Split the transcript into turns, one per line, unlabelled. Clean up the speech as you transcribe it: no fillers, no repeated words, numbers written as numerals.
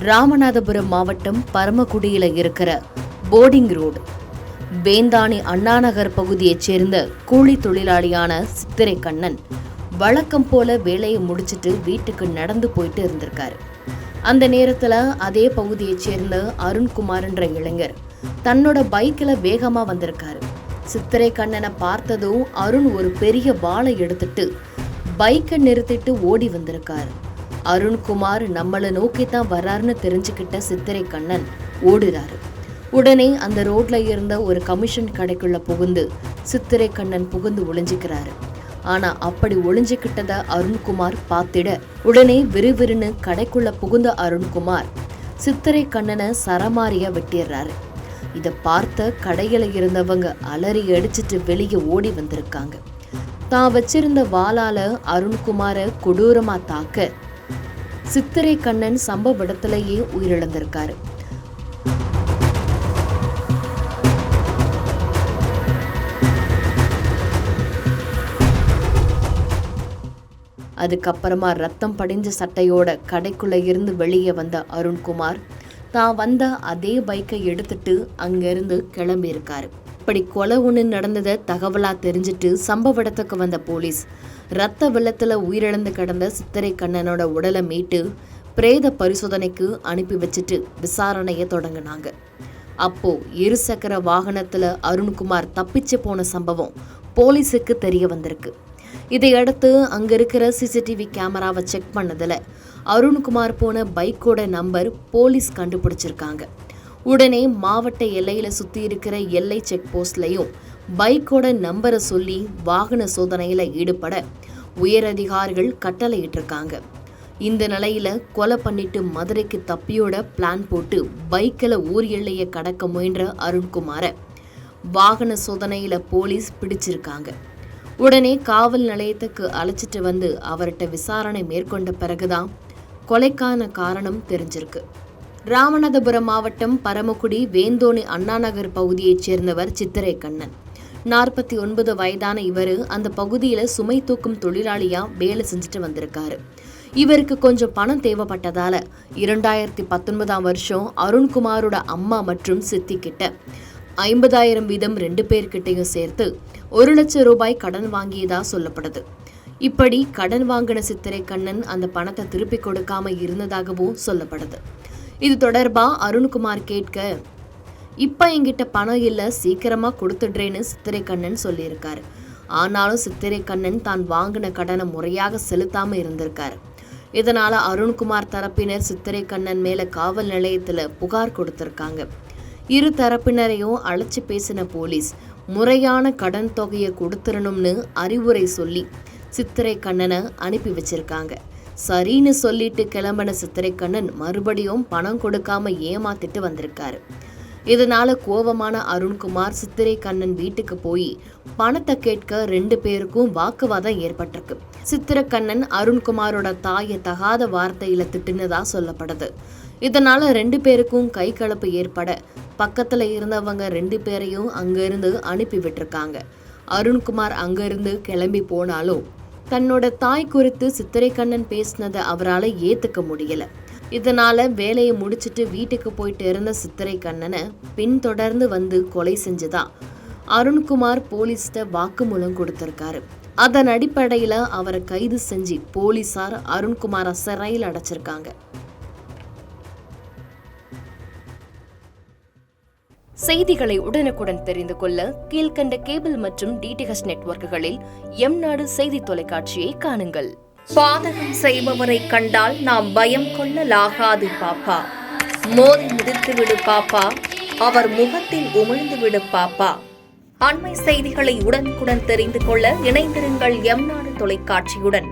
ராமநாதபுரம் மாவட்டம் பரமக்குடியில இருக்கிற boarding road வேந்தாணி Anna Nagar பகுதியைச் சேர்ந்த கூலி தொழிலாளியான சித்திரை கண்ணன் வழக்கம் போல வேலையை முடிச்சிட்டு வீட்டுக்கு நடந்து போயிட்டு இருந்திருக்காரு. அந்த நேரத்துல அதே பகுதியைச் சேர்ந்த அருண்குமார்ன்ற இளைஞர் தன்னோட பைக்கில் வேகமா வந்திருக்காரு. சித்திரை கண்ணனை பார்த்ததும் அருண் ஒரு பெரிய வாளை எடுத்துட்டு பைக்கை நிறுத்திட்டு ஓடி வந்திருக்காரு. அருண்குமார் நம்மளை நோக்கித்தான் வர்றாருன்னு தெரிஞ்சுக்கிட்ட சித்திரை கண்ணன் ஓடுறாரு. உடனே அந்த ரோட்ல இருந்த ஒரு கமிஷன் கடைக்குள்ள புகுந்து சித்திரை கண்ணன் புகுந்து ஒளிஞ்சுக்கிறாரு. ஆனா அப்படி ஒளிஞ்சுக்கிட்டத அருண்குமார் பார்த்திட உடனே விறுவிறுன்னு கடைக்குள்ள புகுந்த அருண்குமார் சித்திரை கண்ணனை சரமாரியா வெட்டிடுறாரு. இதை பார்த்த கடையில இருந்தவங்க அலறி அடிச்சிட்டு வெளியே ஓடி வந்திருக்காங்க. தான் வச்சிருந்த வாளால அருண்குமாரை கொடூரமா தாக்க சித்திரை கண்ணன் சம்பவ இடத்திலேயே உயிரிழந்திருக்காரு. அதுக்கப்புறமா ரத்தம் படிஞ்ச சட்டையோட கடைக்குள்ள இருந்து வெளியே வந்த அருண்குமார் தான் வந்த அதே பைக்கை எடுத்துட்டு அங்கிருந்து கிளம்பி இருக்காரு. இப்படி கொலை ஒன்று நடந்ததை தகவலா தெரிஞ்சிட்டு சம்பவ இடத்துக்கு வந்த போலீஸ் ரத்த வெள்ளத்துல உயிரிழந்து கிடந்த சித்திரை கண்ணனோட உடலை மீட்டு பிரேத பரிசோதனைக்கு அனுப்பி வச்சுட்டு விசாரணையை தொடங்கினாங்க. அப்போ இருசக்கர வாகனத்துல அருண்குமார் தப்பிச்சு போன சம்பவம் போலீஸுக்கு தெரிய வந்திருக்கு. இதையடுத்து அங்க இருக்கிற சிசிடிவி கேமராவை செக் பண்ணதுல அருண்குமார் போன பைக்கோட நம்பர் போலீஸ் கண்டுபிடிச்சிருக்காங்க. உடனே மாவட்ட எல்லையில சுத்தி இருக்கிற எல்லை செக் போஸ்ட்லயும் பைக்கோட நம்பரை சொல்லி வாகன சோதனையில ஈடுபட உயரதிகாரிகள் கட்டளையிட்டிருக்காங்க. இந்த நிலையில கொலை பண்ணிட்டு மதுரைக்கு தப்பியோட பிளான் போட்டு பைக்கில் ஊர் எல்லையை கடக்க முயன்ற அருண்குமாரை வாகன சோதனையில போலீஸ் பிடிச்சிருக்காங்க. உடனே காவல் நிலையத்துக்கு அழைச்சிட்டு வந்து அவர்கிட்ட விசாரணை மேற்கொண்ட பிறகுதான் கொலைக்கான காரணம் தெரிஞ்சிருக்கு. ராமநாதபுரம் மாவட்டம் பரமக்குடி வேந்தோணி அண்ணாநகர் பகுதியைச் சேர்ந்தவர் சித்திரை கண்ணன். 49 வயதான இவர் அந்த பகுதியில சுமை தூக்கும் தொழிலாளியா வேலை செஞ்சுட்டு வந்திருக்காரு. இவருக்கு கொஞ்சம் பணம் தேவைப்பட்டதால 2019 வருஷம் அருண்குமாரோட அம்மா மற்றும் சித்தி கிட்ட 50,000 வீதம் 2 பேர்கிட்டையும் சேர்த்து 1 லட்சம் ரூபாய் கடன் வாங்கியதா சொல்லப்படுது. இப்படி கடன் வாங்கின சித்திரை கண்ணன் அந்த பணத்தை திருப்பி கொடுக்காம இருந்ததாகவும் சொல்லப்படுது. இது தொடர்பா அருண்குமார் கேட்க இப்ப என்கிட்ட பணம் இல்ல, சீக்கிரமா கொடுத்துடுறேன்னு சித்திரை கண்ணன் சொல்லியிருக்காரு. ஆனாலும் சித்திரை கண்ணன் தான் வாங்கின கடனை முறையாக செலுத்தாம இருந்திருக்காரு. இதனால அருண்குமார் தரப்பினர் சித்திரை கண்ணன் மேல காவல் நிலையத்துல புகார் கொடுத்திருக்காங்க. இரு தரப்பினரையும் அழைச்சி பேசின போலீஸ் முறையான கடன் தொகையை கொடுத்துடணும்னு அறிவுரை சொல்லி சித்திரை கண்ணனை அனுப்பி வச்சிருக்காங்க. சரின்னு சொல்லிட்டு கிளம்பின சித்திரை கண்ணன் மறுபடியும் பணம் கொடுக்காம ஏமாத்திட்டு வந்திருக்காரு. இதனால கோபமான அருண்குமார் சித்திரை கண்ணன் வீட்டுக்கு போய் பணத்தை கேட்க 2 பேருக்கும் வாக்குவாதம் ஏற்பட்டிருக்கு. சித்திரை கண்ணன் அருண்குமாரோட தாயை தகாத வார்த்தையில திட்டுனதா சொல்லப்படுது. இதனால 2 பேருக்கும் கை கலப்பு ஏற்பட பக்கத்துல இருந்தவங்க 2 பேரையும் அங்கிருந்து அனுப்பி விட்டுருக்காங்க. அருண்குமார் அங்கிருந்து கிளம்பி போனாலும் தன்னோட தாய் குறித்து சித்திரை கண்ணன் பேசினதை அவரால் ஏத்துக்க முடியல. இதனால வேலையை முடிச்சிட்டு வீட்டுக்கு போயிட்டு இருந்த சித்திரை கண்ணனை பின்தொடர்ந்து வந்து கொலை செஞ்சதா அருண்குமார் போலீஸ்ட வாக்குமூலம் கொடுத்திருக்காரு. அதன் அடிப்படையில அவரை கைது செஞ்சு போலீசார் அருண்குமாரை சிறையில் அடைச்சிருக்காங்க. செய்திகளை உடனுக்குடன் தெரிந்து கொள்ள கீழ்கண்ட கேபிள் மற்றும் டிடிஹெச் நெட்வொர்க்குகளில் எம்நாடு செய்தி தொலைக்காட்சியை காணுங்கள்.
பாதகம் செய்பவரை கண்டால் நாம் பயம் கொள்ளலாகாது பாப்பா. மோதி முடித்துவிடு பாப்பா, அவர் முகத்தில் உமிழ்ந்துவிடு பாப்பா. அண்மை செய்திகளை உடனுக்குடன் தெரிந்து கொள்ள இணைந்திருங்கள் எம்நாடு தொலைக்காட்சியுடன்.